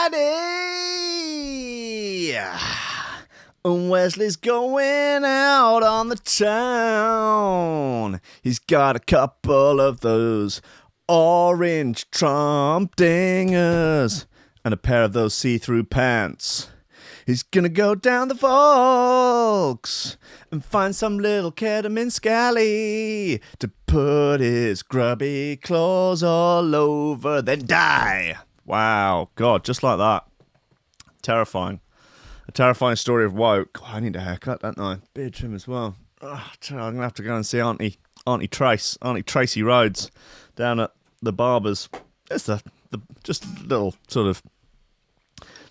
Friday! And Wesley's going out on the town. He's got a couple of those orange Trump dingers and a pair of those see-through pants. He's gonna go down the Volks and find some little ketamine scally to put his grubby claws all over, then die. Wow, God, just like that. Terrifying. A terrifying story of woe. God, I need a haircut, don't I? Beard trim as well. I'm going to have to go and see Auntie Tracy Rhodes down at the barber's. It's the just a little sort of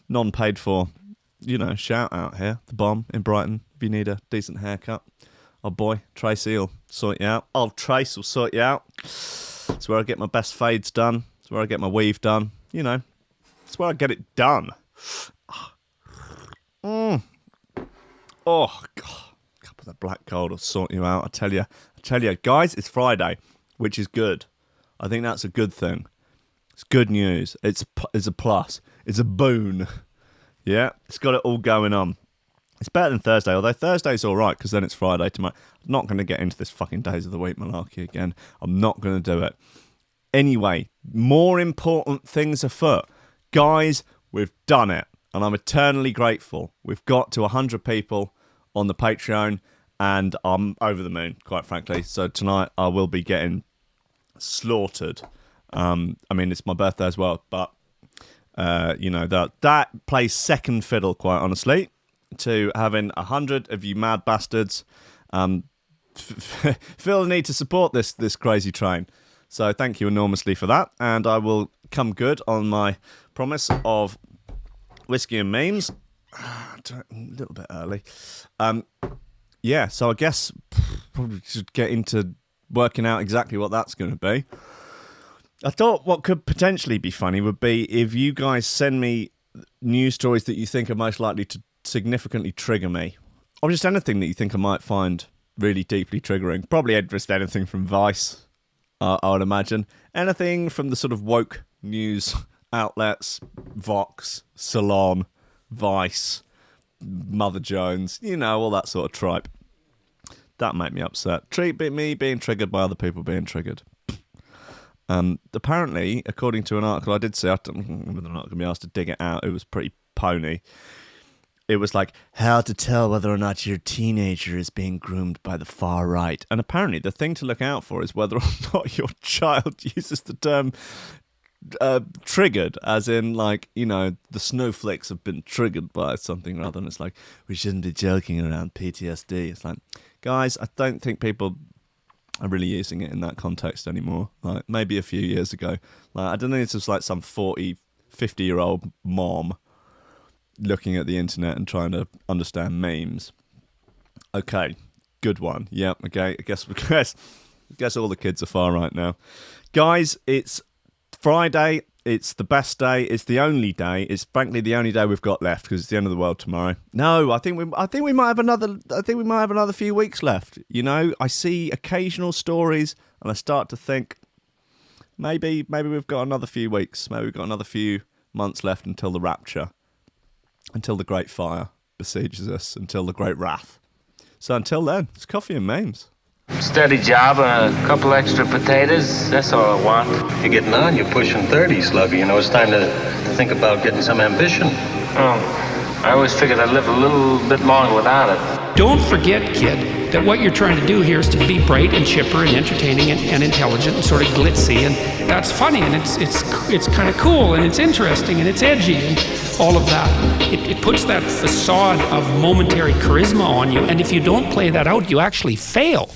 non-paid for, shout out here. The Bomb in Brighton. If you need a decent haircut, oh boy, Tracy will sort you out. Old Trace will sort you out. It's where I get my best fades done. It's where I get my weave done. It's where I get it done. Oh, God. A cup of that black cold will sort you out. I tell you, guys, it's Friday, which is good. I think that's a good thing. It's good news. It's a plus. It's a boon. Yeah, it's got it all going on. It's better than Thursday, although Thursday's all right because then it's Friday tomorrow. I'm not going to get into this fucking days of the week malarkey again. I'm not going to do it. Anyway, more important things afoot. Guys, we've done it. And I'm eternally grateful. We've got to 100 people on the Patreon, and I'm over the moon, quite frankly. So tonight I will be getting slaughtered. It's my birthday as well, but that plays second fiddle, quite honestly, to having 100 of you mad bastards feel the need to support this crazy train. So thank you enormously for that, and I will come good on my promise of whiskey and memes. A little bit early. So I guess probably should get into working out exactly what that's going to be. I thought what could potentially be funny would be if you guys send me news stories that you think are most likely to significantly trigger me. Or just anything that you think I might find really deeply triggering. Probably just anything from Vice, I would imagine. Anything from the sort of woke news outlets, Vox, Salon, Vice, Mother Jones, all that sort of tripe. That made me upset. Me being triggered by other people being triggered. Apparently, according to an article I did see, I don't know whether or not I'm going to be asked to dig it out, it was pretty pony. It was like, how to tell whether or not your teenager is being groomed by the far right. And apparently the thing to look out for is whether or not your child uses the term triggered, as in the snowflakes have been triggered by something rather than it's like, we shouldn't be joking around PTSD. It's like, guys, I don't think people are really using it in that context anymore. Like maybe a few years ago. I don't think it's just like some 50-year-old mom looking at the internet and trying to understand memes. Okay, good one. Yeah, okay, I guess all the kids are far right now. Guys, it's Friday, it's the best day, it's the only day, it's frankly the only day we've got left because it's the end of the world tomorrow. No, I think we might have another few weeks left. I see occasional stories and I start to think maybe we've got another few weeks, maybe we've got another few months left until the rapture, until the great fire besieges us, until the great wrath. So until then, it's coffee and memes. Steady job and a couple extra potatoes, that's all I want. You're getting on, you're pushing 30, Sluggy. It's time to think about getting some ambition. Oh, I always figured I'd live a little bit longer without it. Don't forget, kid, that what you're trying to do here is to be bright and chipper and entertaining and intelligent and sort of glitzy, and that's funny, and it's kind of cool, and it's interesting, and it's edgy, and all of that. It puts that facade of momentary charisma on you, and if you don't play that out, you actually fail.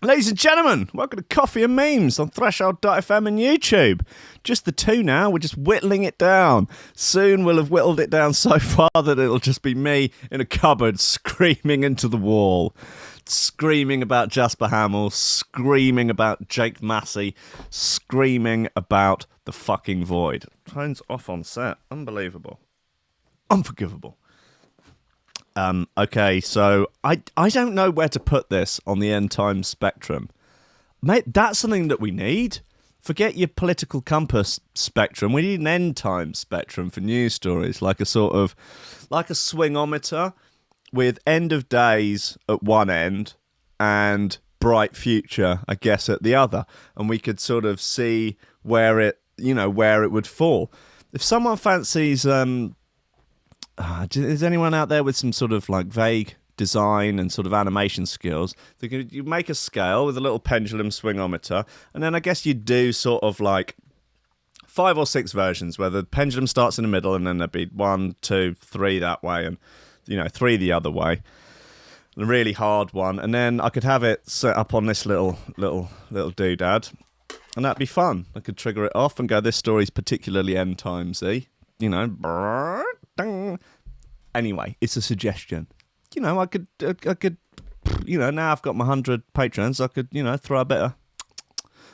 Ladies and gentlemen, welcome to Coffee and Memes on Threshold.fm and YouTube. Just the two now, we're just whittling it down. Soon we'll have whittled it down so far that it'll just be me in a cupboard screaming into the wall. Screaming about Jasper Hamill, screaming about Jake Massey, screaming about the fucking void. Phone's off on set. Unbelievable. Unforgivable. Okay, so I don't know where to put this on the end time spectrum. Mate, that's something that we need. Forget your political compass spectrum. We need an end time spectrum for news stories, like a swingometer with end of days at one end and bright future, I guess, at the other. And we could sort of see where it would fall. If someone fancies, is anyone out there with some sort of like vague design and sort of animation skills? You make a scale with a little pendulum swingometer, and then I guess you do sort of like 5 or 6 versions where the pendulum starts in the middle, and then there'd be 1, 2, 3 that way, and 3 the other way. A really hard one, and then I could have it set up on this little doodad, and that'd be fun. I could trigger it off and go, this story's particularly end timesy, Anyway, it's a suggestion. I could, now I've got my 100 patrons, I could, throw a bit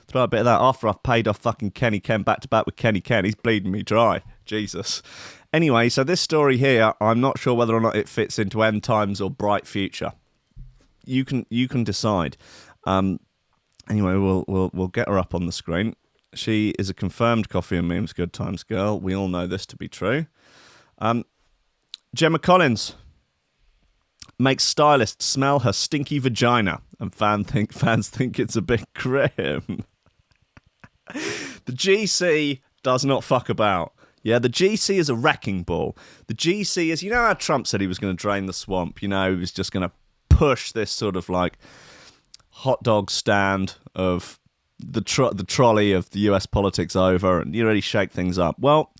of that after I've paid off fucking Kenny Ken back to back with Kenny Ken. He's bleeding me dry. Jesus. Anyway, so this story here, I'm not sure whether or not it fits into end times or bright future. You can decide. Anyway, we'll get her up on the screen. She is a confirmed Coffee and Memes Good Times girl. We all know this to be true. Gemma Collins makes stylists smell her stinky vagina, and fans think it's a bit grim. The GC does not fuck about. Yeah, the GC is a wrecking ball. The GC is, how Trump said he was going to drain the swamp? He was just going to push this sort of like hot dog stand of the trolley of the US politics over and you really shake things up. Well,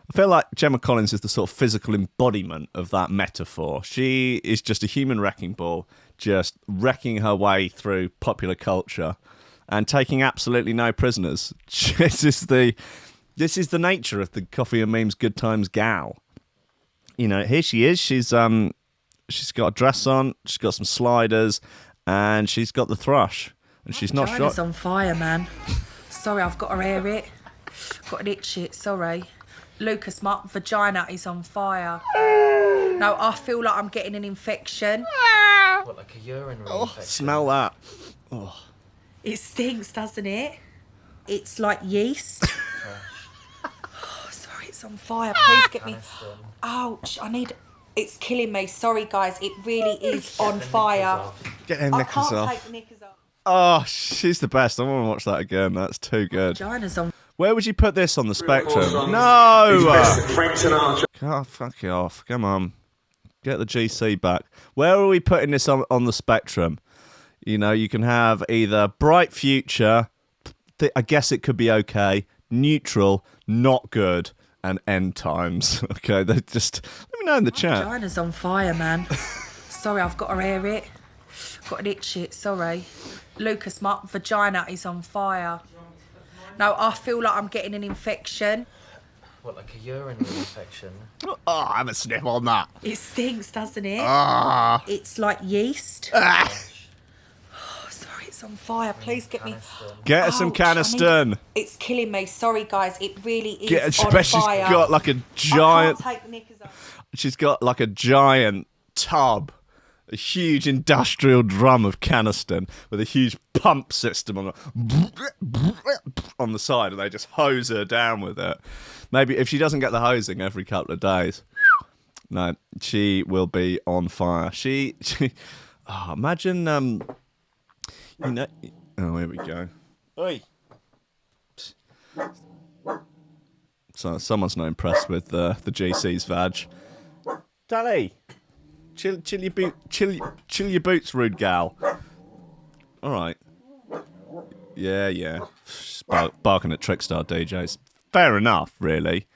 I feel like Gemma Collins is the sort of physical embodiment of that metaphor. She is just a human wrecking ball, just wrecking her way through popular culture and taking absolutely no prisoners. This is the nature of the Coffee and Memes Good Times gal. Here she is. She's got a dress on, she's got some sliders, and she's got the thrush. And she's not shot. Vagina's on fire, man. Sorry, I've got to air it. Got an itch it, sorry. Lucas, my vagina is on fire. No, I feel like I'm getting an infection. What, like a urinary infection? Smell that. Oh. It stinks, doesn't it? It's like yeast. Oh, sorry, it's on fire. Please get me... Ouch, it's killing me. Sorry, guys, it really is on fire. Get them knickers off. I can't take the knickers off. Oh, she's the best. I want to watch that again. That's too good. Vagina's on. Where would you put this on the spectrum? No! Oh, fuck it off. Come on. Get the GC back. Where are we putting this on the spectrum? You can have either bright future, I guess it could be okay, neutral, not good, and end times. Okay, let me know in the chat. Vagina's on fire, man. Sorry, I've got to air it. Got an itch it, sorry. Lucas, my vagina is on fire. No, I feel like I'm getting an infection. What, like a urinary infection? Oh, have a sniff on that. It stinks, doesn't it? Ah. It's like yeast. Ah. Oh, sorry, it's on fire. Please get me... Get her some Caniston. It's killing me. Sorry, guys. It really is on fire. She's got like a giant... I can't take the knickers off. She's got like a giant tub. A huge industrial drum of Caniston with a huge pump system on the side, and they just hose her down with it. Maybe if she doesn't get the hosing every couple of days, no, she will be on fire. Imagine, oh, here we go. Oi. So someone's not impressed with the GC's vag. Dally. Chill your boots, rude gal. All right. Yeah. Barking at Trickstar DJs. Fair enough, really.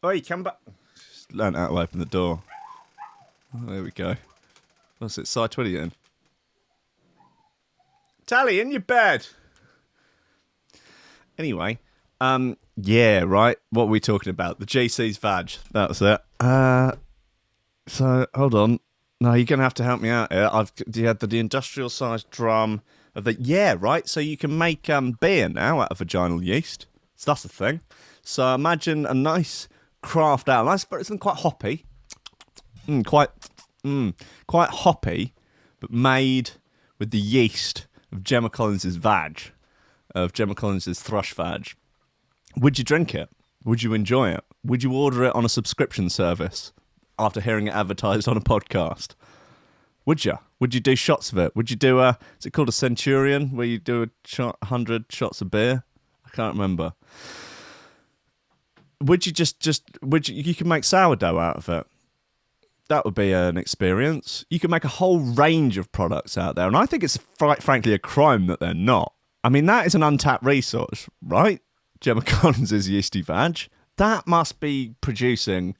Oi, come back. Just learned how to open the door. Oh, there we go. What's it? Side 20 in. Tally, in your bed. Anyway, yeah, right. What were we talking about? The GC's vag. That was it. So, hold on. No, you're going to have to help me out here. You had the industrial-sized drum of the... Yeah, right? So you can make beer now out of vaginal yeast. So that's the thing. So imagine a nice craft ale. Nice, but it's quite hoppy. quite hoppy, but made with the yeast of Gemma Collins's vag, of Gemma Collins's thrush vag. Would you drink it? Would you enjoy it? Would you order it on a subscription service after hearing it advertised on a podcast? Would you? Would you do shots of it? Would you do is it called a Centurion, where you do 100 shots of beer? I can't remember. Would you you can make sourdough out of it. That would be an experience. You can make a whole range of products out there, and I think it's frankly a crime that they're not. I mean, that is an untapped resource, right? Gemma Collins' yeasty vag. That must be producing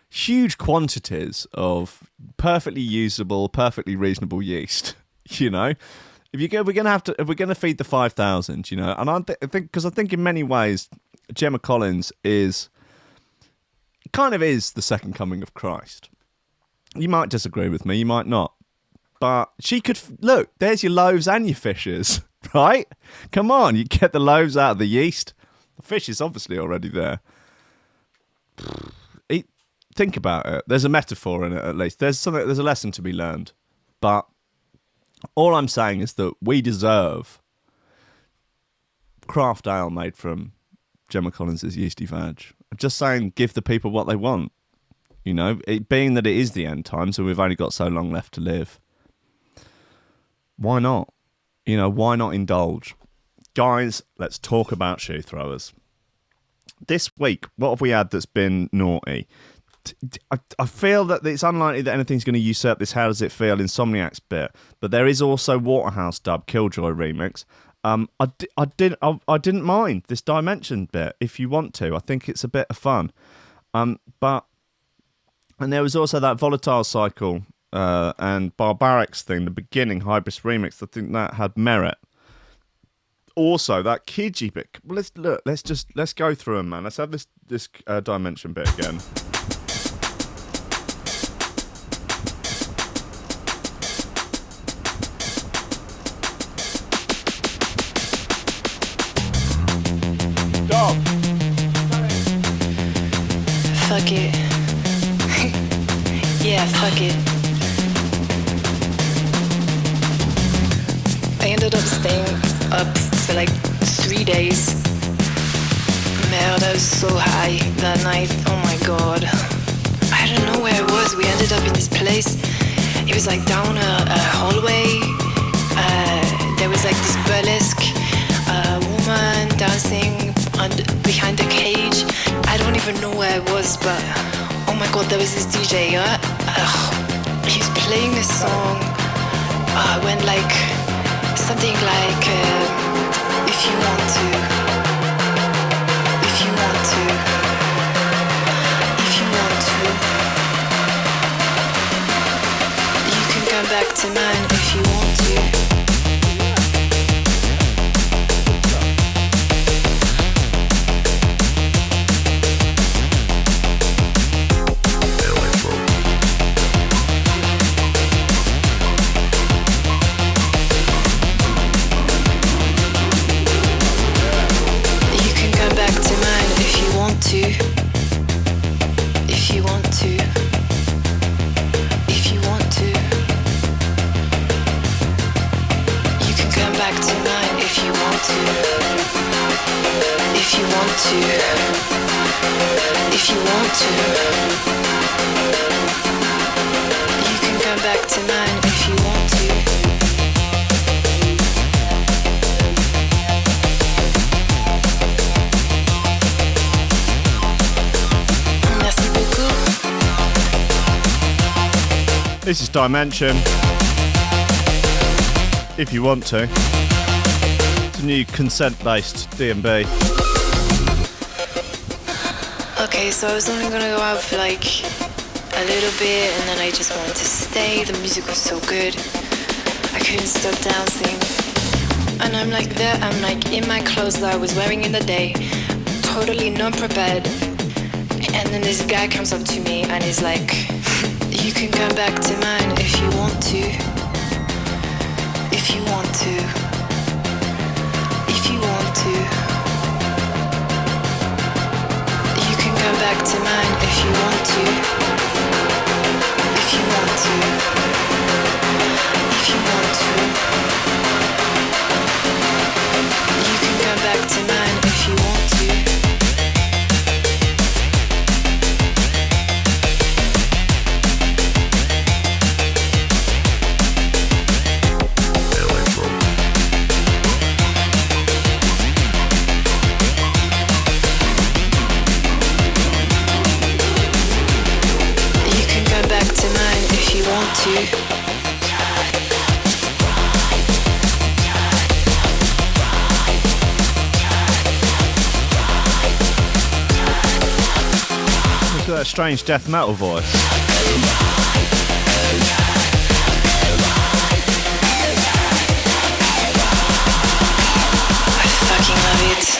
huge quantities of perfectly usable, perfectly reasonable yeast. You know, if we're gonna feed the 5,000, you know, and I think because I think in many ways Gemma Collins is the second coming of Christ. You might disagree with me, you might not, but she could look. There's your loaves and your fishes, right? Come on, you get the loaves out of the yeast. The fish is obviously already there. Think about it. There's a metaphor in it, at least. There's a lesson to be learned. But all I'm saying is that we deserve craft ale made from Gemma Collins' yeasty vag. I'm just saying, give the people what they want. You know, being that it is the end times and we've only got so long left to live. Why not? You know, why not indulge? Guys, let's talk about shoe throwers. This week, what have we had that's been naughty? I feel that it's unlikely that anything's going to usurp this How Does It Feel Insomniac's bit, but there is also Waterhouse Dub Killjoy remix. I didn't mind this Dimension bit. If you want to, I think it's a bit of fun. And there was also that Volatile Cycle and Barbarics thing, the beginning Hybris remix. I think that had merit. Also, that Kedzierski bit. Let's go through them, man. Let's have this Dimension bit again. Fuck it. Yeah, fuck it. I ended up staying up for like 3 days. Merde, I was so high that night. Oh my god. I don't know where I was. We ended up in this place. It was like down a hallway. There was like this burlesque woman dancing behind the cage. I don't even know where I was, but oh my god, there was this DJ. He was playing this song. Went like something like if you want to, if you want to, if you want to, you can come back to mine if you want to. If you want to, if you want to, you can come back to mine if you want to, if you want to, if you want to, you can come back to mine if you want to. This is Dimension. If you want to. It's a new consent-based D&B. Okay, so I was only gonna go out for like a little bit and then I just wanted to stay. The music was so good. I couldn't stop dancing. And I'm like there, I'm like in my clothes that I was wearing in the day, totally not prepared. And then this guy comes up to me and he's like, you can come back to mine if you want to. If you want to. If you want to. You can come back to mine if you want to. if you want to. If you want to. You can come back to mine if you want to. To. Look at that strange death metal voice. I fucking love it.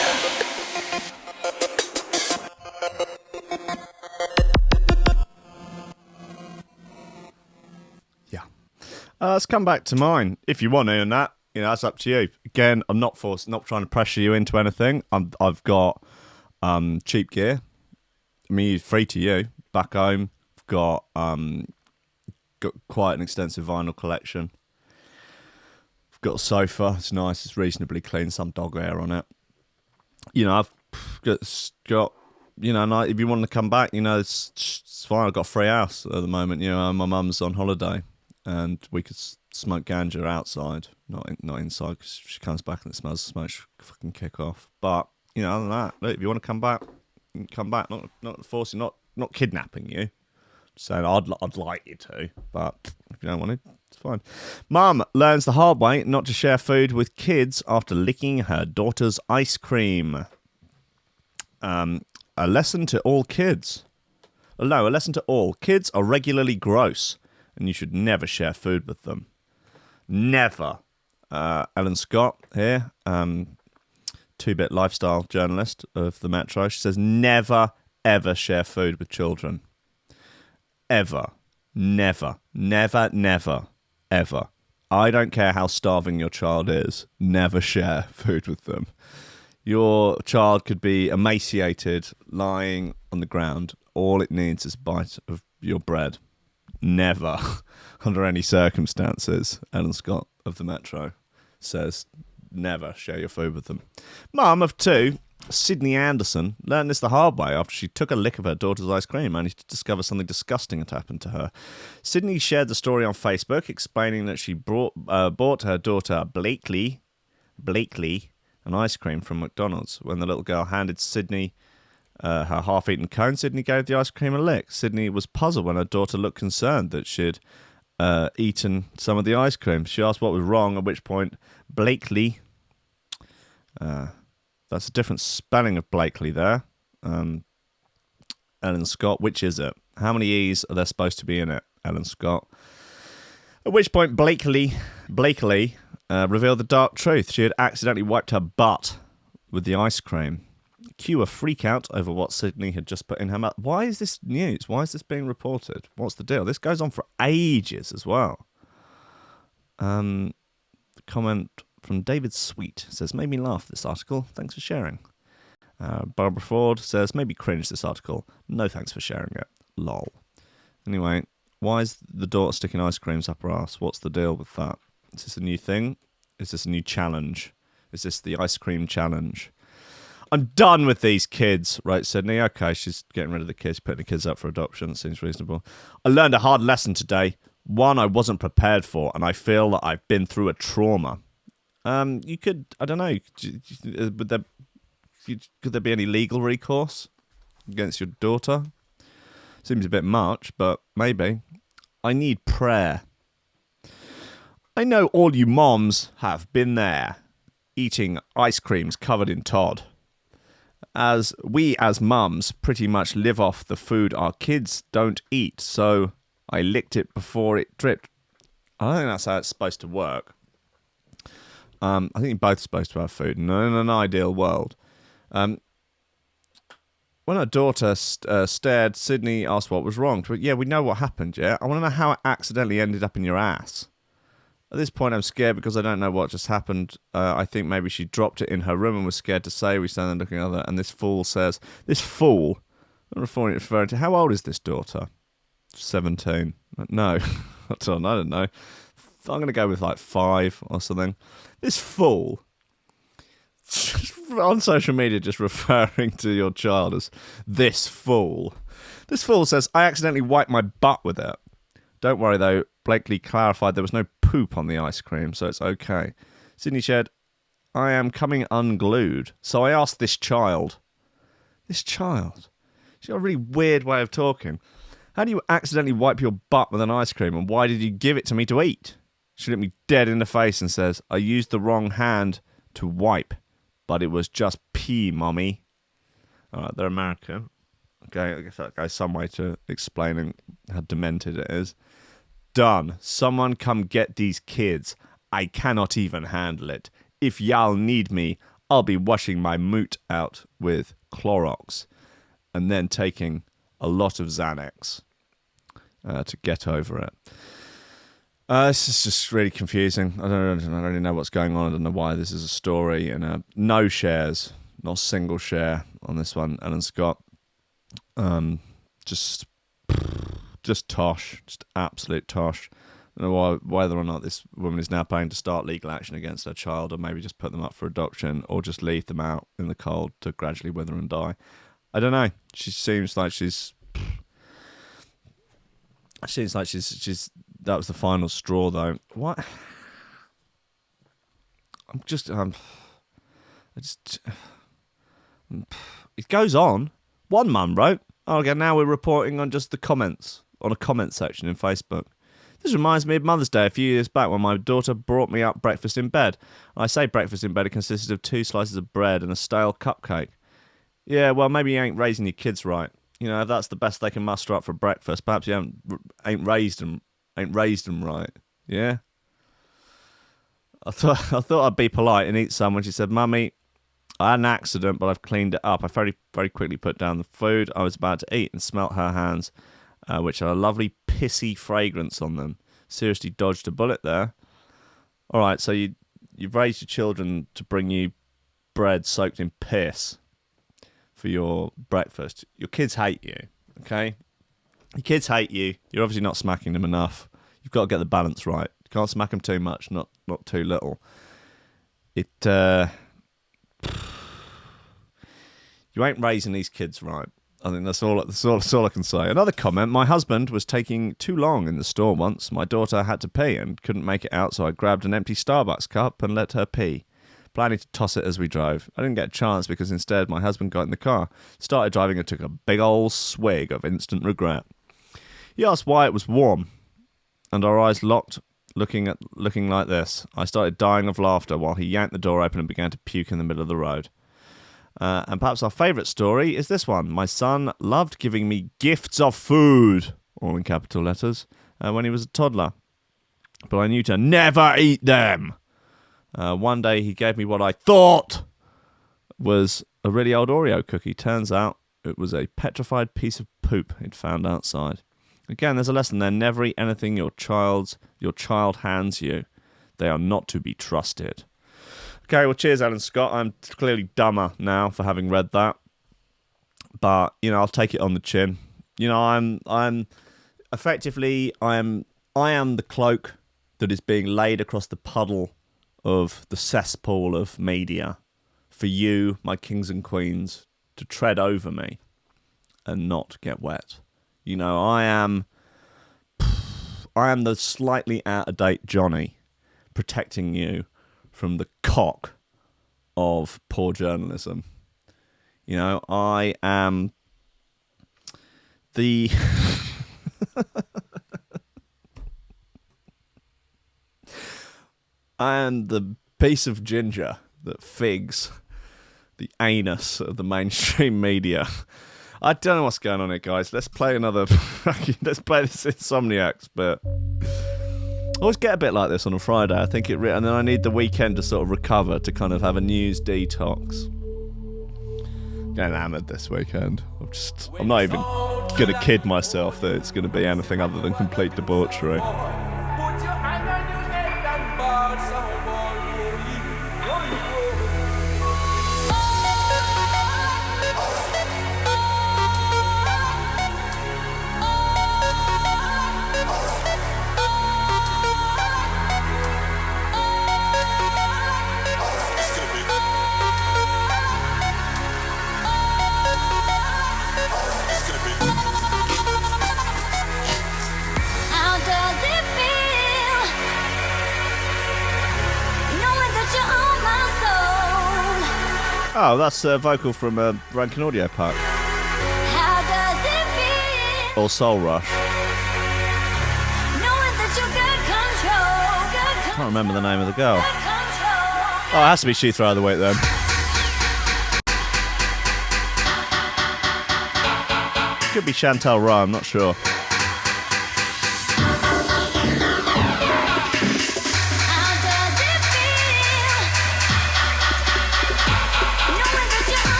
Let's come back to mine if you want to, and that that's up to you. Again, I'm not trying to pressure you into anything. I've got cheap gear. I mean, free to you. Back home, I've got quite an extensive vinyl collection. I've got a sofa. It's nice. It's reasonably clean. Some dog hair on it. I've got and if you want to come back, it's fine. I've got a free house at the moment. My mum's on holiday. And we could smoke ganja outside, not inside, because she comes back and it smells of smoke. She'll fucking kick off. But other than that, look, if you want to come back, you can come back. Not forcing, not kidnapping you. Saying I'd like you to, but if you don't want to, it's fine. Mum learns the hard way not to share food with kids after licking her daughter's ice cream. A lesson to all kids. No, a lesson to all kids are regularly gross. And you should never share food with them. Never. Ellen Scott here, 2-bit lifestyle journalist of the Metro. She says, never, ever share food with children. Ever. Never. Never, never, ever. I don't care how starving your child is. Never share food with them. Your child could be emaciated, lying on the ground. All it needs is a bite of your bread. Never, under any circumstances, Ellen Scott of the Metro says, never share your food with them. Mum of 2, Sydney Anderson, learned this the hard way after she took a lick of her daughter's ice cream only to discover something disgusting had happened to her. Sydney shared the story on Facebook, explaining that she bought her daughter Blakely an ice cream from McDonald's. When the little girl handed Sydney her half-eaten cone, Sydney gave the ice cream a lick. Sydney was puzzled when her daughter looked concerned that she'd eaten some of the ice cream. She asked what was wrong, at which point Blakely, that's a different spelling of Blakely there. Ellen Scott, which is it? How many E's are there supposed to be in it, Ellen Scott? At which point Blakely revealed the dark truth. She had accidentally wiped her butt with the ice cream. Cue a freak out over what Sydney had just put in her mouth. Why is this news? Why is this being reported? What's the deal? This goes on for ages as well. Comment from David Sweet says, made me laugh, this article. Thanks for sharing. Barbara Ford says, maybe cringe, this article. No thanks for sharing it. Lol. Anyway, why is the daughter sticking ice creams up her ass? What's the deal with that? Is this a new thing? Is this a new challenge? Is this the ice cream challenge? I'm done with these kids, wrote Sydney. Okay, she's getting rid of the kids, putting the kids up for adoption. It seems reasonable. I learned a hard lesson today. One I wasn't prepared for, and I feel that I've been through a trauma. You could, I don't know, could there be any legal recourse against your daughter? Seems a bit much, but maybe. I need prayer. I know all you moms have been there, eating ice creams covered in Todd. As we as mums pretty much live off the food our kids don't eat, so I licked it before it dripped. I don't think that's how it's supposed to work. I think you're both supposed to have food in an ideal world. When her daughter stared, Sydney asked what was wrong. Yeah, we know what happened, yeah? I want to know how it accidentally ended up in your ass. At this point, I'm scared because I don't know what just happened. I think maybe she dropped it in her room and was scared to say. We stand there looking at her, and this fool says, this fool, I'm referring to, how old is this daughter? 17. No, I don't know. I'm going to go with like 5 or something. This fool on social media just referring to your child as this fool. This fool says, I accidentally wiped my butt with it. Don't worry though, Blakely clarified there was no poop on the ice cream, so it's okay. Sydney shared, I am coming unglued. So I asked this child. She's got a really weird way of talking. How do you accidentally wipe your butt with an ice cream, and why did you give it to me to eat? She looked me dead in the face and says, I used the wrong hand to wipe, but it was just pee, mommy. All right, they're American. Okay, I guess that goes some way to explaining how demented it is. Done. Someone come get these kids. I cannot even handle it. If y'all need me, I'll be washing my moot out with Clorox and then taking a lot of Xanax to get over it. This is just really confusing. I don't really know what's going on. I don't know why this is a story. And no shares, not a single share on this one. Alan Scott, just tosh, just absolute tosh. I don't know whether or not this woman is now planning to start legal action against her child, or maybe just put them up for adoption, or just leave them out in the cold to gradually wither and die. I don't know. She seems like she's. That was the final straw, though. What? It goes on. One mum wrote, "Oh, okay, now we're reporting on just the comments on a comment section in Facebook. This reminds me of Mother's Day a few years back when my daughter brought me up breakfast in bed. I say breakfast in bed, it consisted of 2 slices of bread and a stale cupcake. Yeah, well, maybe you ain't raising your kids right. You know, if that's the best they can muster up for breakfast, perhaps you ain't raised them right. Yeah. I thought I'd be polite and eat some when she said, Mummy, I had an accident, but I've cleaned it up. I very, very quickly put down the food I was about to eat and smelt her hands, which had a lovely pissy fragrance on them. Seriously dodged a bullet there. All right, so you've raised your children to bring you bread soaked in piss for your breakfast. Your kids hate you, okay? Your kids hate you. You're obviously not smacking them enough. You've got to get the balance right. You can't smack them too much, not too little. You ain't raising these kids right. I think that's all I can say. Another comment, my husband was taking too long in the store once. My daughter had to pee and couldn't make it out, so I grabbed an empty Starbucks cup and let her pee, planning to toss it as we drove. I didn't get a chance because instead my husband got in the car, started driving and took a big old swig of instant regret. He asked why it was warm, and our eyes locked, looking like this. I started dying of laughter while he yanked the door open and began to puke in the middle of the road. And perhaps our favourite story is this one. My son loved giving me gifts of food, all in capital letters, when he was a toddler. But I knew to never eat them. One day he gave me what I thought was a really old Oreo cookie. Turns out it was a petrified piece of poop he'd found outside. Again, there's a lesson there. Never eat anything your child hands you. They are not to be trusted. Okay, well, cheers, Alan Scott. I'm clearly dumber now for having read that, but I'll take it on the chin. I'm effectively I am the cloak that is being laid across the puddle of the cesspool of media for you, my kings and queens, to tread over me and not get wet. I am the slightly out of date Johnny protecting you from the cock of poor journalism. I am the piece of ginger that figs the anus of the mainstream media. I don't know what's going on here, guys. Let's play this Insomniacs bit. I always get a bit like this on a Friday. I think and then I need the weekend to sort of recover, to kind of have a news detox. Getting hammered this weekend. I'm not even going to kid myself that it's going to be anything other than complete debauchery. Oh, that's a vocal from a Rankin Audio Pack. Or Soul Rush. Can't remember the name of the girl. Oh, it has to be She Throw the Weight then. Could be Chantal Rye, I'm not sure.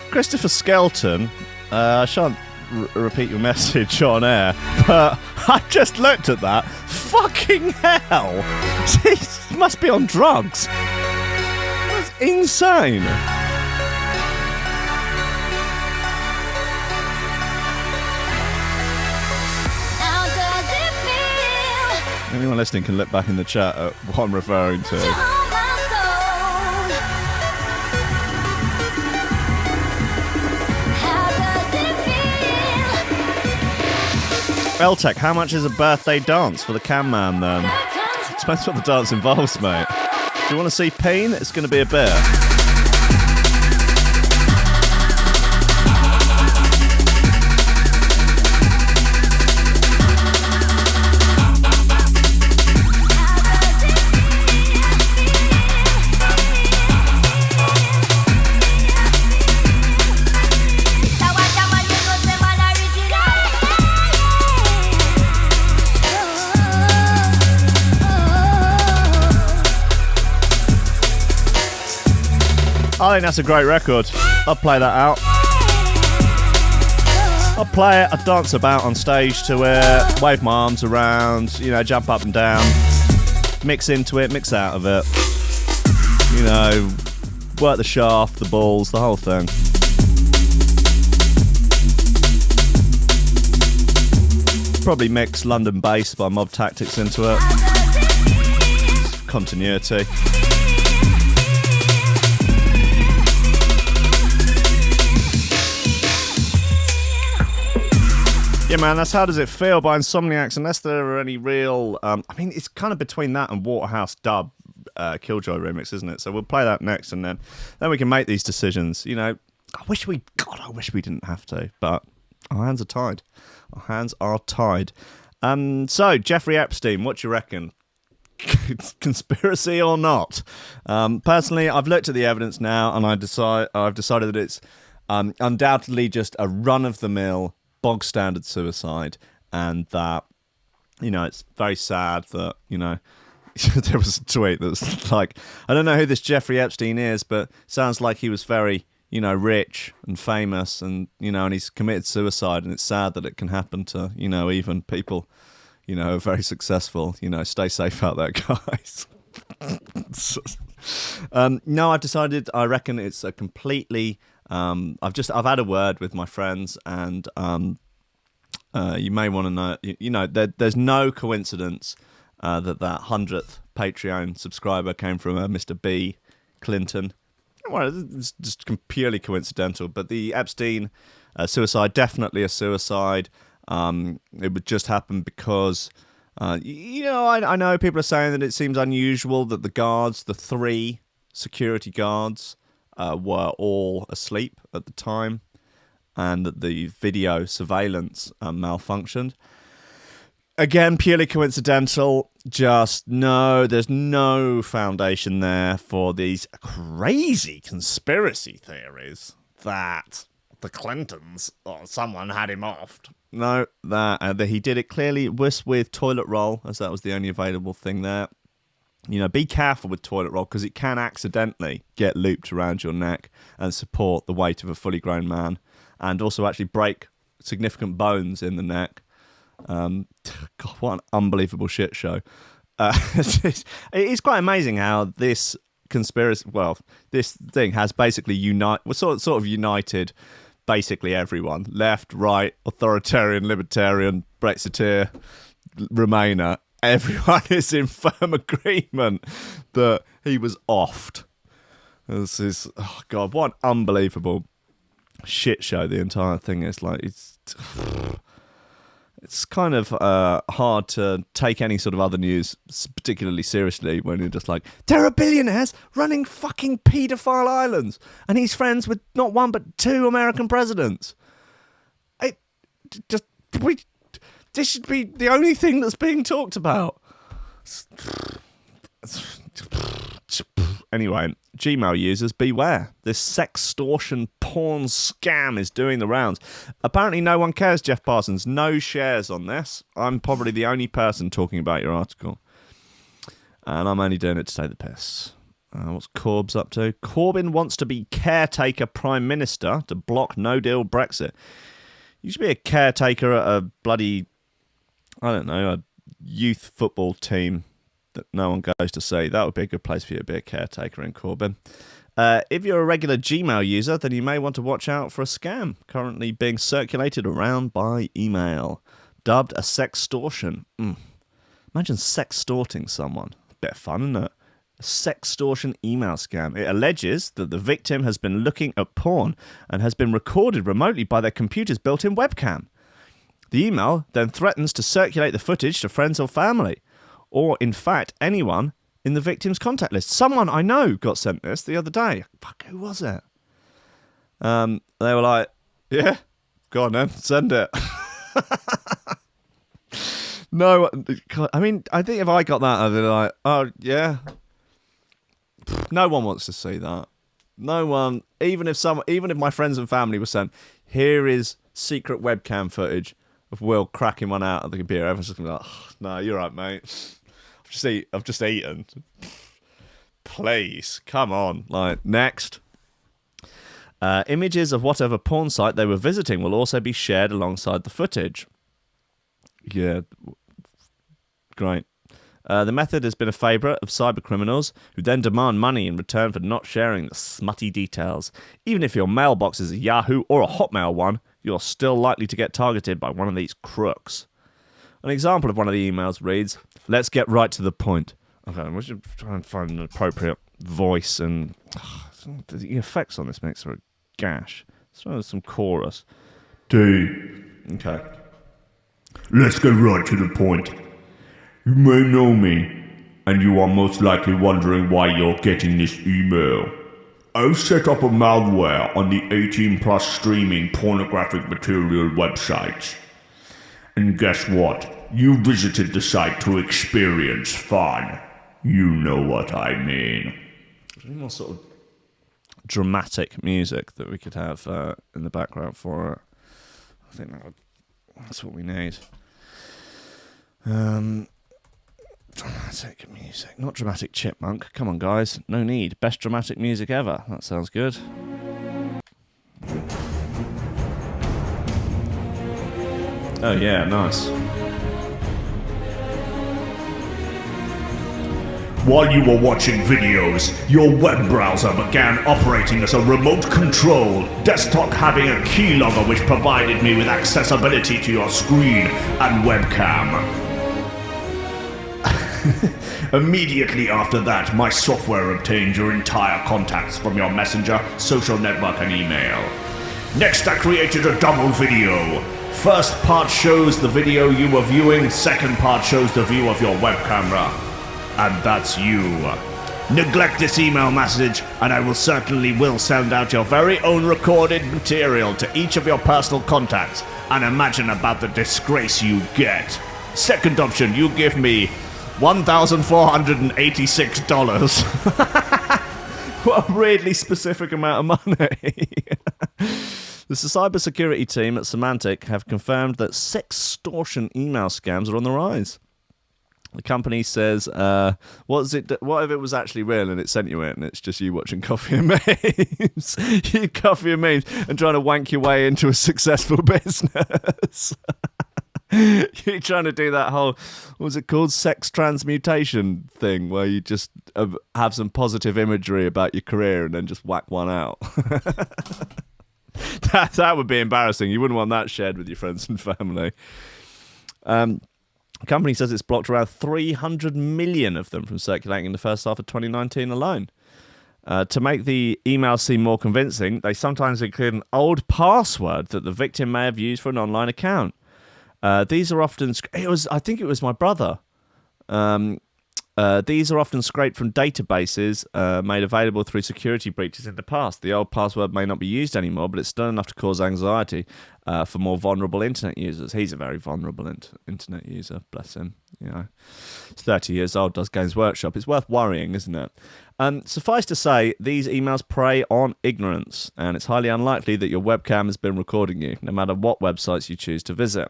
Christopher Skelton, I shan't repeat your message on air, but I just looked at that. Fucking hell! He must be on drugs. That's insane. Anyone listening can look back in the chat at what I'm referring to. Eltec, how much is a birthday dance for the Camm man then? It depends what the dance involves, mate. Do you want to see Peen? It's going to be a bit. I think that's a great record. I'll play that out. I'll play it, I'll dance about on stage to it, wave my arms around, you know, jump up and down, mix into it, mix out of it. You know, work the shaft, the balls, the whole thing. Probably mix London Bass by Mob Tactics into it. Continuity. Yeah, man, that's How Does It Feel by Insomniacs, unless there are any real... I mean, it's kind of between that and Waterhouse Dub Killjoy remix, isn't it? So we'll play that next, and then we can make these decisions. You know, I wish we didn't have to, but our hands are tied. Our hands are tied. So, Jeffrey Epstein, what do you reckon? Conspiracy or not? Personally, I've looked at the evidence now, and I've decided that it's undoubtedly just a run-of-the-mill bog standard suicide, and that, you know, it's very sad that, you know, there was a tweet that's like, I don't know who this Jeffrey Epstein is, but sounds like he was very, you know, rich and famous, and, you know, and he's committed suicide, and it's sad that it can happen to, you know, even people, you know, very successful. You know, stay safe out there, guys. No, I've decided, I reckon it's a completely I've had a word with my friends, and you may want to know, you know, there's no coincidence that 100th Patreon subscriber came from Mr. B. Clinton. Well, it's just purely coincidental, but the Epstein suicide, definitely a suicide. It would just happen because, I know people are saying that it seems unusual that the guards, the 3 security guards, were all asleep at the time, and that the video surveillance malfunctioned. Again, purely coincidental. There's no foundation there for these crazy conspiracy theories that the Clintons or someone had him offed. No, that he did it clearly with toilet roll, as that was the only available thing there. Be careful with toilet roll because it can accidentally get looped around your neck and support the weight of a fully grown man, and also actually break significant bones in the neck. God, what an unbelievable shit show. It's quite amazing how this this thing has basically sort of united basically everyone. Left, right, authoritarian, libertarian, Brexiteer, Remainer. Everyone is in firm agreement that he was offed. This is, oh God, what an unbelievable shit show the entire thing is. Like, it's kind of hard to take any sort of other news particularly seriously when you're just like, there are billionaires running fucking paedophile islands, and he's friends with not one but 2 American presidents. This should be the only thing that's being talked about. Anyway, Gmail users, beware. This sextortion porn scam is doing the rounds. Apparently no one cares, Jeff Parsons. No shares on this. I'm probably the only person talking about your article. And I'm only doing it to take the piss. What's Corb's up to? Corbyn wants to be caretaker prime minister to block no-deal Brexit. You should be a caretaker at a bloody, I don't know, a youth football team that no one goes to see. That would be a good place for you to be a caretaker in Corbyn. If you're a regular Gmail user, then you may want to watch out for a scam currently being circulated around by email, dubbed a sextortion. Imagine sextorting someone. Bit of fun, isn't it? A sextortion email scam. It alleges that the victim has been looking at porn and has been recorded remotely by their computer's built-in webcam. The email then threatens to circulate the footage to friends or family, or, in fact, anyone in the victim's contact list. Someone I know got sent this the other day. Fuck, who was it? They were like, yeah, go on then, send it. No, I mean, I think if I got that, I'd be like, oh, yeah. No one wants to see that. No one, even if my friends and family were saying, here is secret webcam footage of Will cracking one out of the computer, everyone's just going to be like, oh, no, you're right, mate. I've just eaten. Please, come on. Like, next. Images of whatever porn site they were visiting will also be shared alongside the footage. Yeah, great. The method has been a favourite of cybercriminals who then demand money in return for not sharing the smutty details. Even if your mailbox is a Yahoo or a Hotmail one, you're still likely to get targeted by one of these crooks. An example of one of the emails reads, let's get right to the point. Okay, we should try and find an appropriate voice, and the effects on this makes for a gash. Let's try some chorus. Okay. Let's get right to the point. You may know me, and you are most likely wondering why you're getting this email. I've set up a malware on the 18+ streaming pornographic material websites. And guess what? You visited the site to experience fun. You know what I mean. Any more sort of dramatic music that we could have in the background for it? I think that's what we need. Dramatic music. Not dramatic chipmunk. Come on, guys. No need. Best dramatic music ever. That sounds good. Oh, yeah, nice. While you were watching videos, your web browser began operating as a remote control, desktop having a keylogger which provided me with accessibility to your screen and webcam. Immediately after that, my software obtained your entire contacts from your messenger, social network, and email. Next, I created a double video. First part shows the video you were viewing, second part shows the view of your web camera. And that's you. Neglect this email message, and I will certainly send out your very own recorded material to each of your personal contacts, and imagine about the disgrace you get. Second option, you give me $1,486. What a weirdly specific amount of money. The cybersecurity team at Symantec have confirmed that sextortion email scams are on the rise. The company says, what if it was actually real and it sent you it and it's just you watching Coffee and Memes? You Coffee and Memes and trying to wank your way into a successful business. You're trying to do that whole, what was it called, sex transmutation thing, where you just have some positive imagery about your career and then just whack one out. That would be embarrassing. You wouldn't want that shared with your friends and family. The company says it's blocked around 300 million of them from circulating in the first half of 2019 alone. To make the email seem more convincing, they sometimes include an old password that the victim may have used for an online account. These are often... I think it was my brother. These are often scraped from databases made available through security breaches in the past. The old password may not be used anymore, but it's still enough to cause anxiety for more vulnerable internet users. He's a very vulnerable internet user, bless him. You know, he's 30 years old, does Games Workshop. It's worth worrying, isn't it? Suffice to say, these emails prey on ignorance, and it's highly unlikely that your webcam has been recording you, no matter what websites you choose to visit.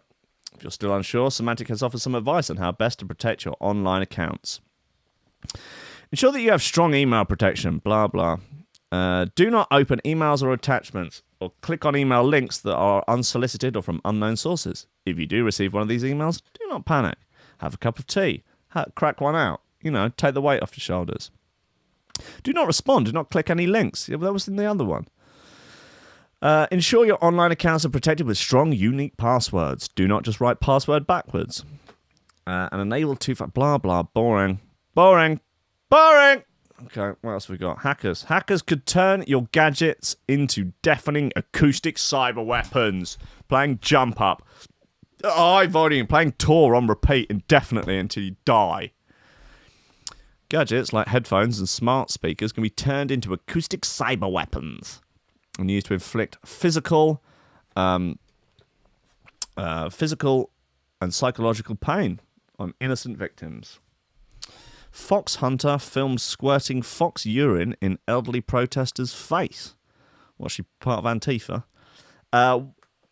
If you're still unsure, Symantec has offered some advice on how best to protect your online accounts. Ensure that you have strong email protection, blah, blah. Do not open emails or attachments or click on email links that are unsolicited or from unknown sources. If you do receive one of these emails, do not panic. Have a cup of tea. Crack one out. You know, take the weight off your shoulders. Do not respond. Do not click any links. Yeah, that was in the other one. Ensure your online accounts are protected with strong, unique passwords. Do not just write password backwards. And enable two-factor... Blah, blah. Boring. Boring. Boring! Okay, what else have we got? Hackers. Hackers could turn your gadgets into deafening acoustic cyber weapons. Playing Jump Up. High volume. Playing Tor on repeat indefinitely until you die. Gadgets like headphones and smart speakers can be turned into acoustic cyber weapons and used to inflict physical and psychological pain on innocent victims. Fox hunter filmed squirting fox urine in elderly protester's face. Was she part of Antifa?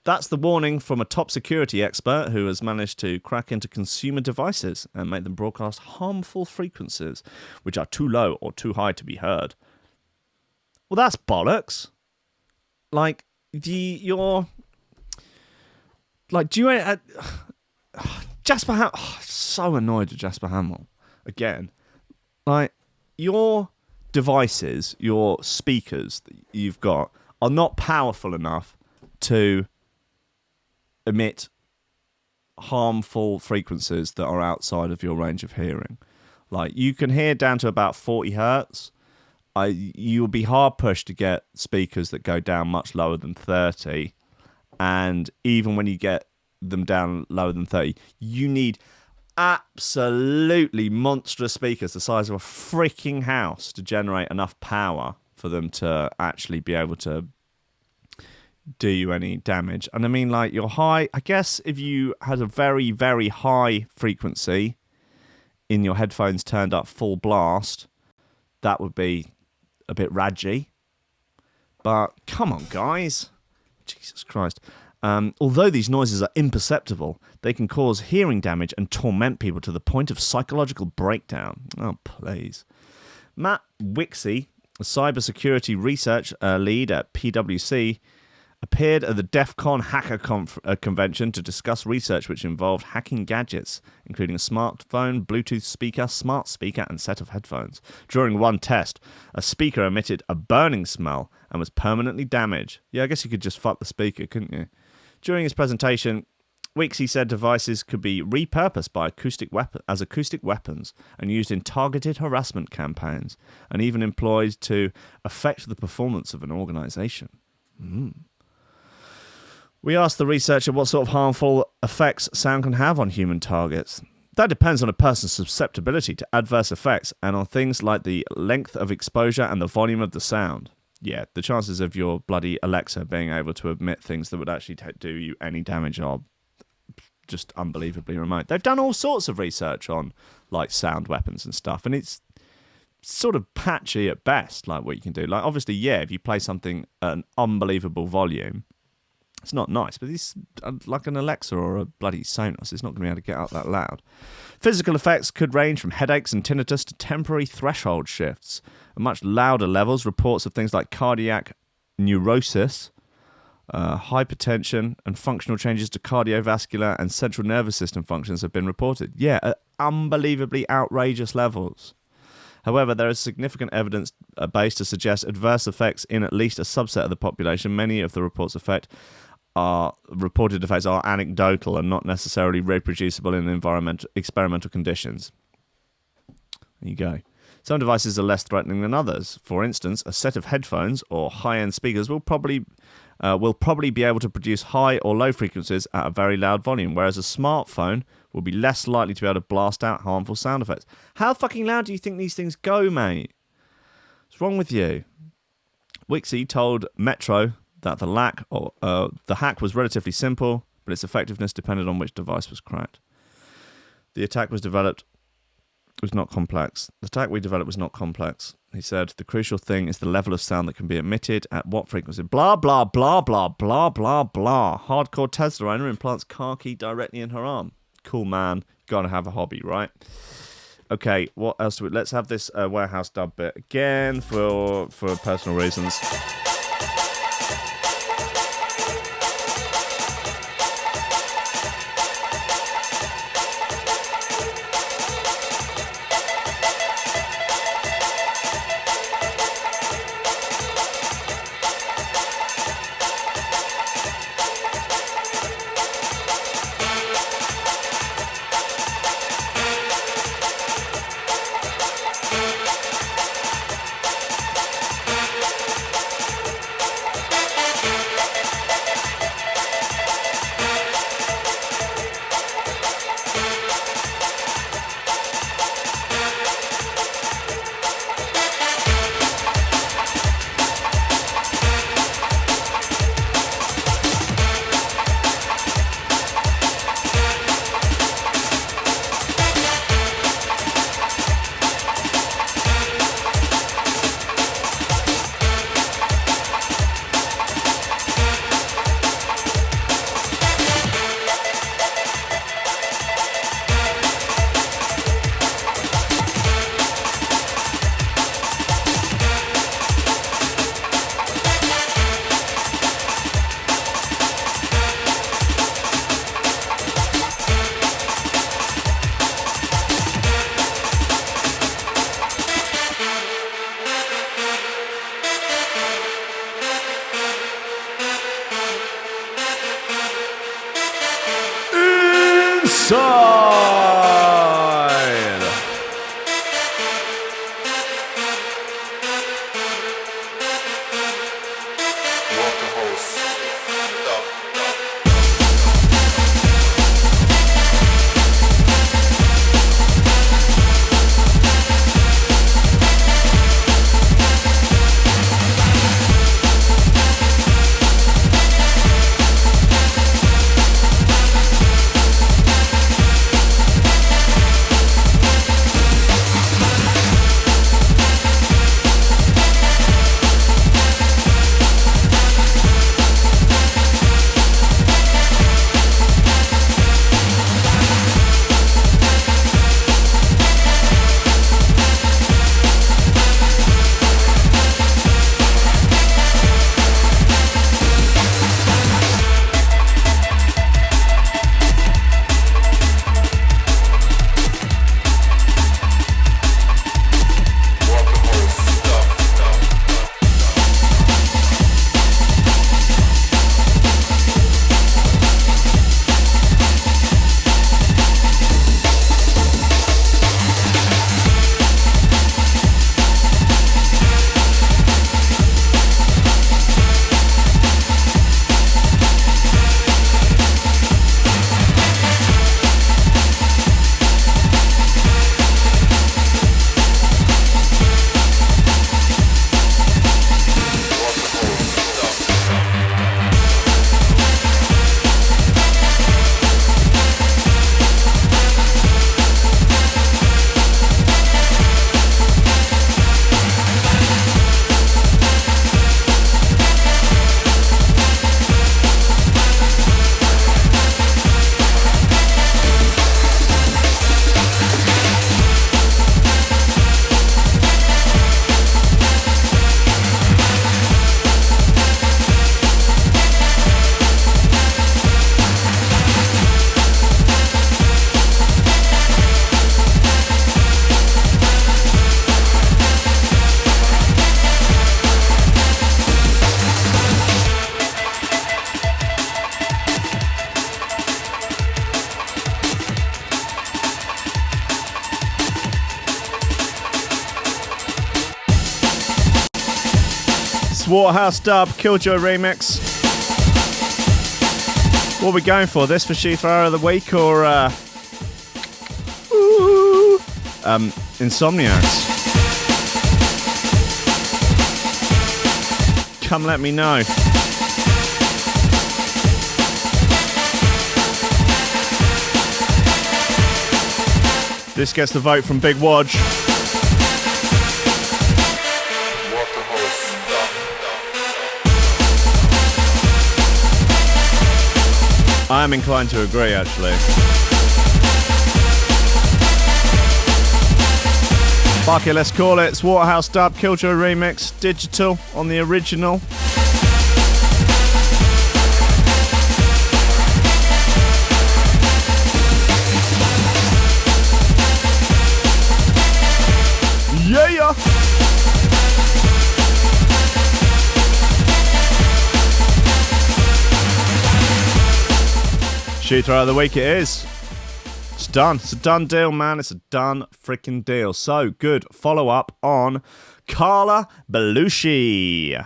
That's the warning from a top security expert who has managed to crack into consumer devices and make them broadcast harmful frequencies, which are too low or too high to be heard. Well, that's bollocks. Like, do you... Jasper Hamill... so annoyed with Jasper Hamill. Again. Like, your devices, your speakers that you've got, are not powerful enough to emit harmful frequencies that are outside of your range of hearing. Like, you can hear down to about 40 hertz. You'll be hard pushed to get speakers that go down much lower than 30. And even when you get them down lower than 30, you need absolutely monstrous speakers the size of a freaking house to generate enough power for them to actually be able to do you any damage. And I mean, like, your high... I guess if you had a very, very high frequency in your headphones turned up full blast, that would be a bit radgy. But come on, guys. Jesus Christ. Although these noises are imperceptible, they can cause hearing damage and torment people to the point of psychological breakdown. Oh, please. Matt Wixie, a cybersecurity research lead at PwC, appeared at the DEF CON Hacker Convention to discuss research which involved hacking gadgets, including a smartphone, Bluetooth speaker, smart speaker, and set of headphones. During one test, a speaker emitted a burning smell and was permanently damaged. Yeah, I guess you could just fuck the speaker, couldn't you? During his presentation, Weeksy said devices could be repurposed by as acoustic weapons and used in targeted harassment campaigns, and even employed to affect the performance of an organisation. We asked the researcher what sort of harmful effects sound can have on human targets. That depends on a person's susceptibility to adverse effects and on things like the length of exposure and the volume of the sound. Yeah, the chances of your bloody Alexa being able to emit things that would actually do you any damage are just unbelievably remote. They've done all sorts of research on like sound weapons and stuff, and it's sort of patchy at best, like what you can do. Like, obviously, yeah, if you play something at an unbelievable volume, it's not nice, but it's like an Alexa or a bloody Sonos. It's not going to be able to get out that loud. Physical effects could range from headaches and tinnitus to temporary threshold shifts. At much louder levels, reports of things like cardiac neurosis, hypertension, and functional changes to cardiovascular and central nervous system functions have been reported. Yeah, at unbelievably outrageous levels. However, there is significant evidence base to suggest adverse effects in at least a subset of the population. Many of the reported effects are anecdotal and not necessarily reproducible in experimental conditions. There you go. Some devices are less threatening than others. For instance, a set of headphones or high-end speakers will probably be able to produce high or low frequencies at a very loud volume, whereas a smartphone will be less likely to be able to blast out harmful sound effects. How fucking loud do you think these things go, mate? What's wrong with you? Wixie told Metro that the hack was relatively simple, but its effectiveness depended on which device was cracked. The attack was not complex. The attack we developed was not complex. He said, the crucial thing is the level of sound that can be emitted at what frequency. Blah, blah, blah, blah, blah, blah, blah. Hardcore Tesla owner implants car key directly in her arm. Cool, man. Gotta have a hobby, right? Okay, what else do we... Let's have this warehouse dub bit again for personal reasons. Slaughterhouse dub, Killjoy remix. What are we going for? This for She Thrower of the Week or Insomniacs? Come let me know. This gets the vote from Big Wodge. I am inclined to agree, actually. Fuck it, let's call it. It's Waterhouse dub, Killjoy remix, digital on the original. Yeah! Shooter of the week it is. It's done. It's a done deal, man. It's a done freaking deal. So, good follow-up on Carla Belushi,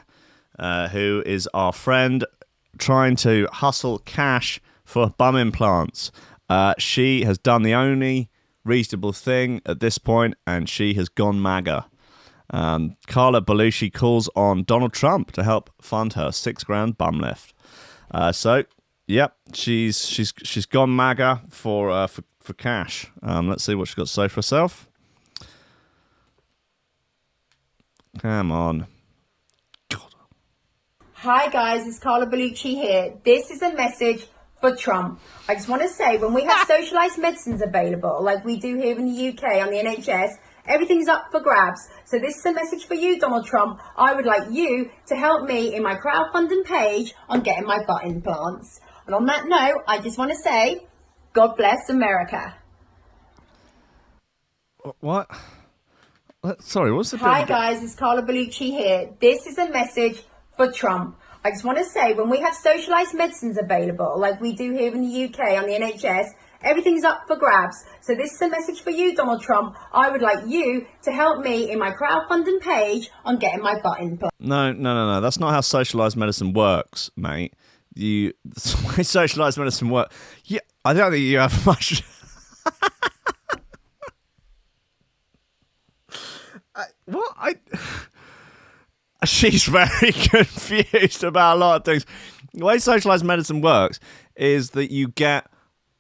who is our friend trying to hustle cash for bum implants. She has done the only reasonable thing at this point, and she has gone MAGA. Carla Belushi calls on Donald Trump to help fund her $6,000 bum lift. Yep, she's gone MAGA for cash. Let's see what she's got to say for herself. Come on. God. Hi guys, it's Carla Belushi here. This is a message for Trump. I just want to say, when we have socialised medicines available, like we do here in the UK on the NHS, everything's up for grabs. So this is a message for you, Donald Trump. I would like you to help me in my crowdfunding page on getting my butt implants. And on that note, I just want to say, God bless America. What? Sorry, what's the... Hi guys, it's Carla Belushi here. This is a message for Trump. I just want to say, when we have socialised medicines available, like we do here in the UK on the NHS, everything's up for grabs. So this is a message for you, Donald Trump. I would like you to help me in my crowdfunding page on getting my butt implants. No. That's not how socialised medicine works, mate. The way socialised medicine works... Yeah, I don't think you have much... She's very confused about a lot of things. The way socialised medicine works is that you get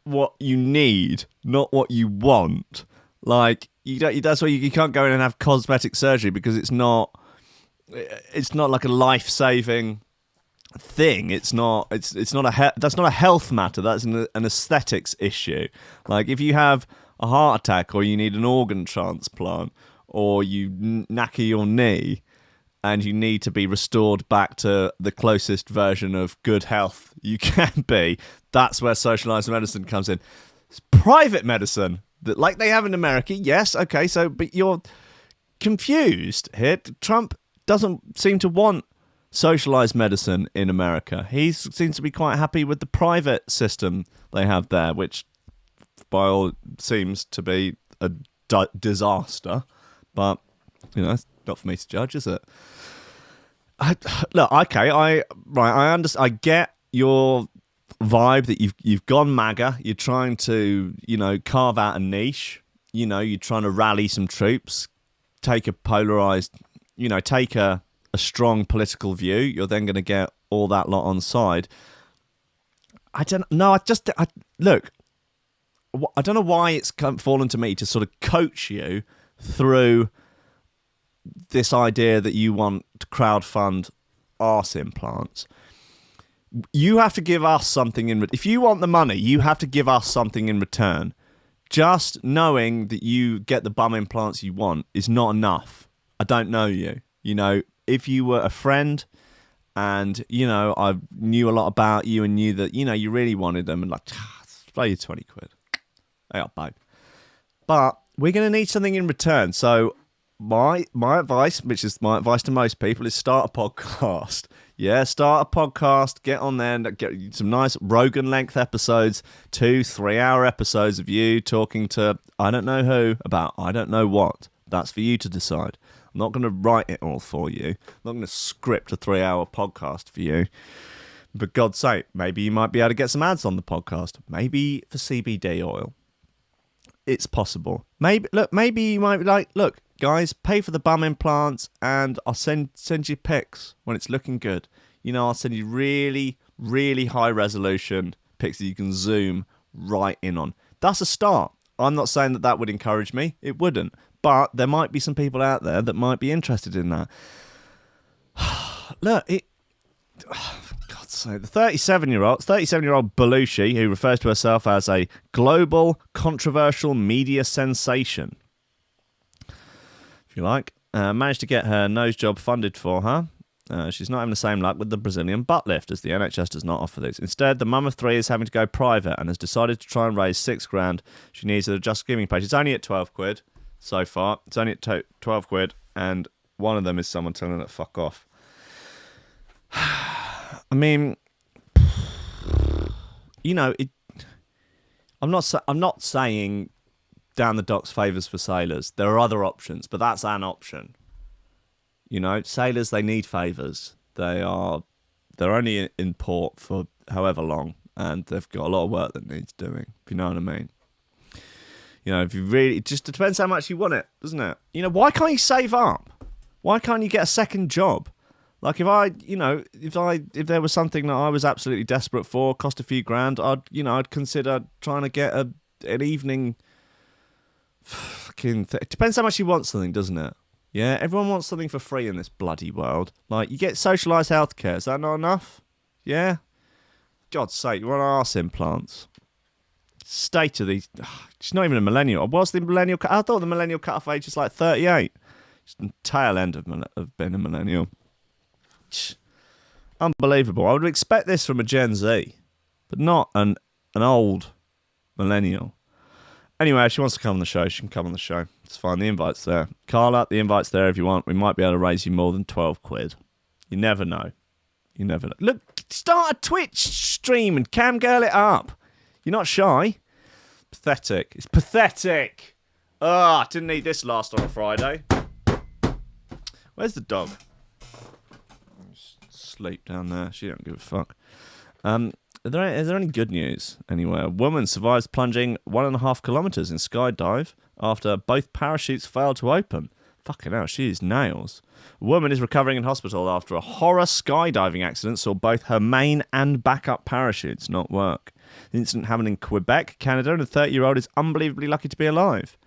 what you need, not what you want. Like, that's why you can't go in and have cosmetic surgery, because it's not like a life-saving thing. That's not a health matter. That's an aesthetics issue. Like, if you have a heart attack or you need an organ transplant or you knacker your knee and you need to be restored back to the closest version of good health you can be, that's where socialised medicine comes in. It's private medicine, that like they have in America. Yes, okay, but you're confused here. Trump doesn't seem to want socialised medicine in America. He seems to be quite happy with the private system they have there, which by all seems to be a disaster. But, it's not for me to judge, is it? I understand. I get your vibe that you've gone MAGA. You're trying to, carve out a niche. You're trying to rally some troops, take a polarized, take a strong political view. You're then going to get all that lot on side. I don't know. Look, I don't know why it's fallen to me to sort of coach you through this idea that you want to crowdfund arse implants. You have to give us something if you want the money, you have to give us something in return. Just knowing that you get the bum implants you want is not enough. I don't know you. If you were a friend and, I knew a lot about you and knew that, you really wanted them and play you 20 quid. Hey up, babe. But we're going to need something in return. So my advice, which is my advice to most people, is start a podcast. Yeah, start a podcast, get on there and get some nice Rogan-length episodes, 2-3 hour episodes of you talking to I don't know who about I don't know what. That's for you to decide. I'm not going to write it all for you. I'm not going to script a 3-hour podcast for you. But God's sake, maybe you might be able to get some ads on the podcast. Maybe for CBD oil. It's possible. Maybe you might be like, look, guys, pay for the bum implants and I'll send you pics when it's looking good. You know, I'll send you really, really high resolution pics that you can zoom right in on. That's a start. I'm not saying that would encourage me. It wouldn't. But there might be some people out there that might be interested in that. Look, God's sake, the 37-year-old Belushi, who refers to herself as a global controversial media sensation, if you like, managed to get her nose job funded for her. She's not having the same luck with the Brazilian butt lift, as the NHS does not offer these. Instead, the mum of 3 is having to go private and has decided to try and raise $6,000 she needs at a Just Giving page. It's only at 12 quid so far. It's only at 12 quid, and one of them is someone telling her to fuck off. I mean, you know, I'm not saying down the docks favours for sailors. There are other options, but that's an option. You know, sailors, they need favours. They're only in port for however long, and they've got a lot of work that needs doing, if you know what I mean. You know, if you really, it just depends how much you want it, doesn't it? You know, why can't you save up? Why can't you get a second job? Like if there was something that I was absolutely desperate for, cost a few grand, I'd consider trying to get an evening fucking thing. It depends how much you want something, doesn't it? Yeah, everyone wants something for free in this bloody world. Like, you get socialised healthcare, is that not enough? Yeah? God's sake, you want arse implants? State of these... She's not even a millennial. What's the millennial... I thought the millennial cut-off age is like 38. It's the tail end of being a millennial. Unbelievable. I would expect this from a Gen Z, but not an old millennial. Anyway, if she wants to come on the show, she can come on the show. It's fine. The invite's there. Carla, the invite's there if you want. We might be able to raise you more than 12 quid. You never know. You never know. Look, start a Twitch stream and cam girl it up. You're not shy. Pathetic. It's pathetic. I didn't need this last on a Friday. Where's the dog? Sleep down there. She don't give a fuck. Is there any good news anywhere? A woman survives plunging 1.5 kilometres in skydive after both parachutes failed to open. Fucking hell, she is nails. A woman is recovering in hospital after a horror skydiving accident saw both her main and backup parachutes not work. The incident happened in Quebec, Canada, and the 30-year-old is unbelievably lucky to be alive.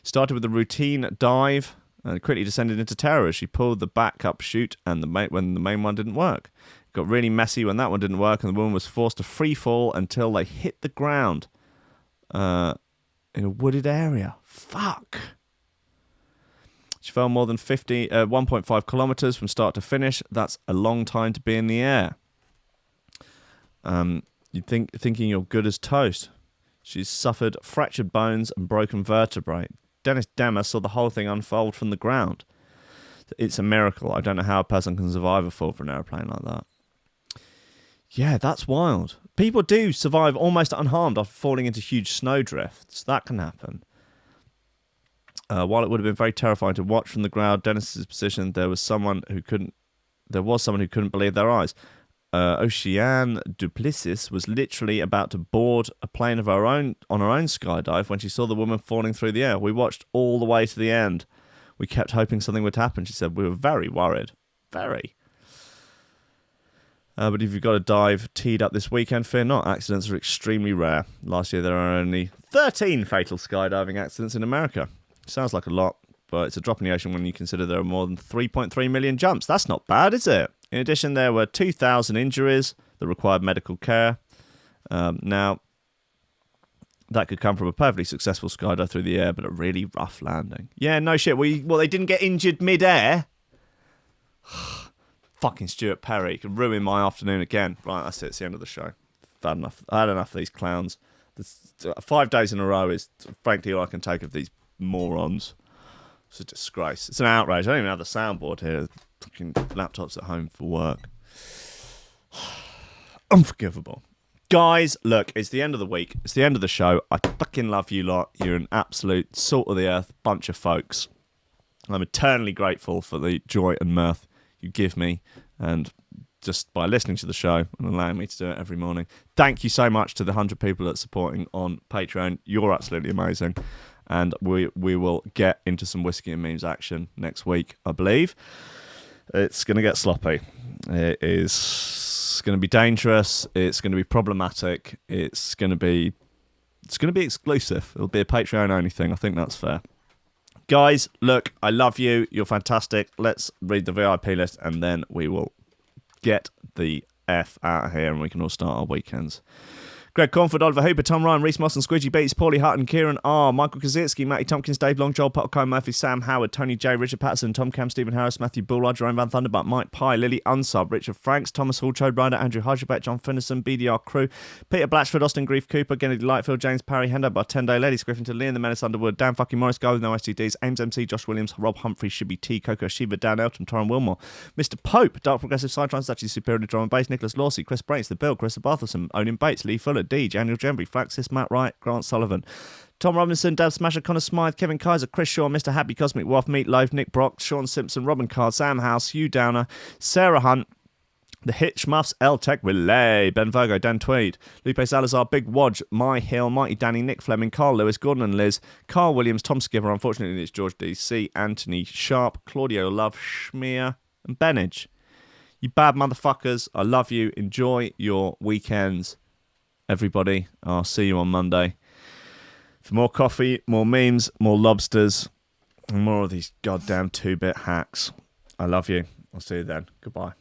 Started with a routine dive and quickly descended into terror as she pulled the backup chute and when the main one didn't work. It got really messy when that one didn't work, and the woman was forced to free fall until they hit the ground in a wooded area. Fuck. She fell more than 1.5 kilometres from start to finish. That's a long time to be in the air. You'd thinking you're good as toast. She's suffered fractured bones and broken vertebrae. Dennis Demmer saw the whole thing unfold from the ground. It's a miracle. I don't know how a person can survive a fall from an airplane like that. Yeah, that's wild. People do survive almost unharmed after falling into huge snowdrifts. That can happen. While it would have been very terrifying to watch from the ground, Dennis's position, there was someone who couldn't believe their eyes. Oceane Duplessis was literally about to board a plane of her own on her own skydive when she saw the woman falling through the air. We watched all the way to the end. We kept hoping something would happen. She said, we were very worried. Very. But if you've got a dive teed up this weekend, fear not. Accidents are extremely rare. Last year there are only 13 fatal skydiving accidents in America. Sounds like a lot, but it's a drop in the ocean when you consider there are more than 3.3 million jumps. That's not bad, is it? In addition, there were 2,000 injuries that required medical care. Now, that could come from a perfectly successful skydive through the air, but a really rough landing. Yeah, no shit. They didn't get injured mid-air? Fucking Stuart Perry. Could ruin my afternoon again. Right, that's it. It's the end of the show. I had enough of these clowns. 5 days in a row is, frankly, all I can take of these morons. It's a disgrace. It's an outrage. I don't even have the soundboard here. Fucking laptops at home for work. Unforgivable. Guys, look, it's the end of the week. It's the end of the show. I fucking love you lot. You're an absolute salt of the earth bunch of folks. I'm eternally grateful for the joy and mirth you give me, and just by listening to the show and allowing me to do it every morning. Thank you so much to the 100 people that are supporting on Patreon. You're absolutely amazing. And we will get into some whiskey and memes action next week, I believe. It's going to get sloppy. It is going to be dangerous. It's going to be problematic. It's going to be exclusive. It'll be a Patreon only thing. I think that's fair. Guys, look, I love you. You're fantastic. Let's read the VIP list and then we will get the F out of here and we can all start our weekends. Greg Cornford, Oliver Hooper, Tom Ryan, Reece Mosson, Squidgy Beats, Pauly Hutton, Ciarán R, Michael Kedzierski, Matty Tomkins, Dave Long, Joel Potter, Colm Murphy, Sam Howard, Tony J, Richard Patterson, Tom Camm, Stephen Harris, Matthieu Boulard, Jeroen Van Thunderbutt, Mike Pye, Lily Unsub, Richard Franks, Thomas Hall, Chode Ryder, Andrew Heichelbech, John Finison, BDR Crew, Peter Blatchford, Austin Grief, Coupar, Gennady Lightfield, James Parry, Hendo Bartendo, Ladies Griffin, Lee and the Menace Underwood, Dan fucking Morris, Guy With No STDs, Ames MC, Josh Williams, Rob Humphrey, Shibby T, Coco Shiva, Dan Elton, Taran Wilmore, Mr. Pope, Dark Progressive Sidetrans, actually superior to drum and bass, Nicolas Lorcy, Kris Breaks, The Bill, Karissa Barthelson, Owen Bates, Lee Fuller, D, Daniel Jembury, Flaxis, Matt Wright, Grant Sullivan, Tom Robinson, Dave Smasher, Connor Smythe, Kevin Kaiser, Chris Shaw, Mr. Happy, Cosmic Waff, Meatloaf, Nick Brock, Sean Simpson, Robin Card, Sam House, Hugh Downer, Sarah Hunt, The Hitch Muffs, L Tech Relay, Ben Virgo, Dan Tweed, Lupe Salazar, Big Wodge, My Hill, Mighty Danny, Nick Fleming, Carl Lewis, Gordon and Liz, Carl Williams, Tom Skipper, unfortunately it's George DC, Anthony Sharp, Claudio Love, Schmear, and Benage. You bad motherfuckers, I love you. Enjoy your weekends, everybody. I'll see you on Monday for more coffee, more memes, more lobsters, and more of these goddamn 2-bit hacks. I love you. I'll see you then. Goodbye.